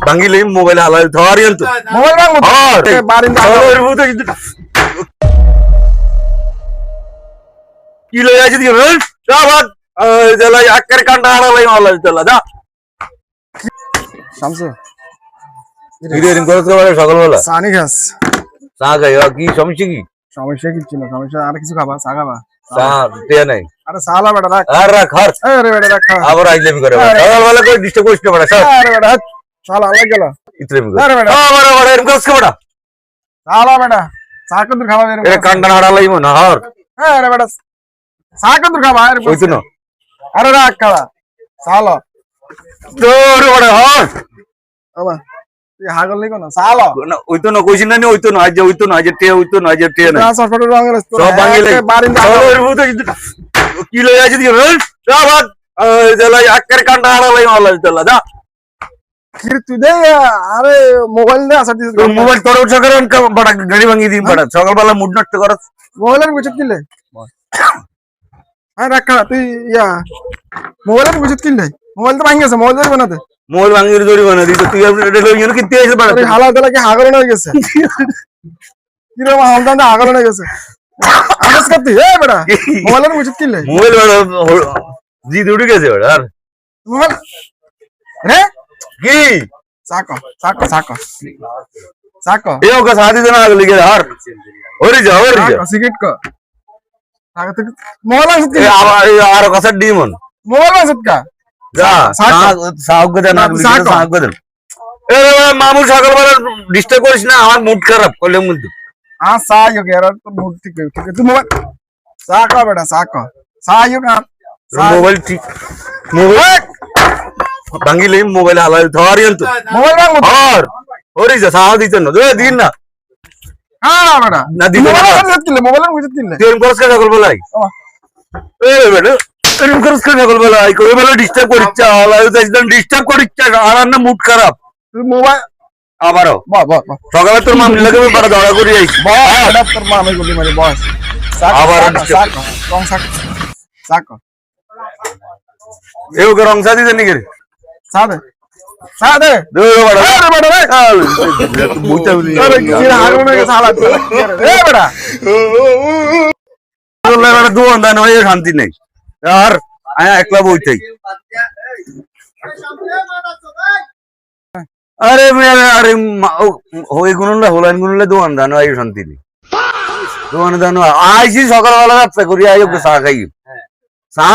ভাঙিলে মোবাইল হালাই ধরি আনতো মোবাইল ভাঙবো বারিন্দা কি লই আছিস কি যা ভাগ জেলা আক্কের কান্ডা হারালাই হালাই চলা যা শামসু ভিডিও রিং করতে পারে সকালবেলা সানি ঘাস চা খাই কি সমস্যা কি সমস্যা কিছু না সমস্যা আর কিছু খাবা চা খাবা চা তে নাই আরে সালা বেটা রাখ আর রাখ হার আরে বেটা রাখ আবার আইলেমি করে সকালবেলা কই ডিস্টার্ব করিস না বড়া আরে বেটা সালা আলাগ গেল ইতরেমি করে আরে বেটা আবার আবার এরকম করছ কে বড়া সালা বেটা চা কত খাবা এ কান্ডা হারালাই মন হার আরে বেটা চা কত খাবা আরে কইতো না আরে রাখ খাবা সালা তোর বড়া হার বাবা তুই হাগল নাই কোন সালা না ওইতো না কইছিস না ওইতো না আজ ওইতো না আজ তে ওইতো না আজ তে না ট্রান্সফার রঙের সব ভাঙিলে বারিন্দা কি লই আছিস কি যা ভাগ জেলা আক্কের কান্ডা হারালাই হালাই চলা যা কি তুই দে আরে মোবাইল দে আসা দিস তোর মোবাইল তোর সকালে বড়া গাড়ি ভাঙি দিন বড়া সকালবেলা মুড নষ্ট করছ মোবাইলের বুঝত কিনলে আরে রাখ তুই ইয়া মোবাইলের বুঝত কিনলে মোবাইল তো ভাঙি গেছে মোবাইল ধরে বানাতে মোবাইল ভাঙির জরি বানা দিত তুই এটা লই কি তে এসে বড়া আরে হালা দেলা কি হাগরণ হয়ে গেছে কি রে হালদান দা হাগরণ হয়ে গেছে আদেশ করতি এ বেটা মোবাইলের বুঝত কিনলে মোবাইল বড়া জি উঠে গেছে বড়া আর মোবাইল রে কি চাকো চাকো চাকো চাকো এ ওকে সাথী দেনা আগে লিখে আর ওরে যা সিগারেট কো আগে তো মোবাইল আসত এ আর কথা ডিমন মোবাইল আসত কা যা সাউক দেন না সাউক দেন এ মামু সকালবেলা ডিস্টার্ব করিস না আমার মুড খারাপ কইলাম কিন্তু সাইও কে আর তো মুড ঠিক আছে তুই মোবাইল চাকো বেটা চাকো সাইও কা মোবাইল ঠিক মোবাইল ভাঙিলে মোবাইল হালাই ধরি আনতো মোবাইল ভাঙবো আর ওরে যা সাহা দিত না দিন না হ্যাঁ বেটা না দিন না মোবাইলের বুঝত কিনলে তুই করস কে সকালবেলায় এ বেটা এরকম করস কে সকালবেলায় কই বেলা ডিস্টার্ব করিচ্ছা হালাই একদম ডিস্টার্ব করিচ্ছা আর না মুড খারাপ তুই মোবাইল আবারও বাহ বাহ সকালে তোর মামলা লাগে বড় দড়া করি আইছি এটা তোর মা আমি গুলি মারি বস আবার চাকো রং চাকো চাকো এও কে রং সাদি দেনি করে সাদে সাদে দে বড় আরে বেটা রে বুঝতে বুঝি আরে কি হাগরণ হয়ে গেছে হালা এ বেটা তোর লাগে দোয়ান দান হয়ে শান্তি নেই আর আয়া একলা বইতেই আরে আরে ওই গুণলে হোলাইন গুণলে দোয়ান দান আই শান্তি নেই দোয়ান দান আইছি সকালবেলা রাস্তা করি আই ওকে চা খাই চা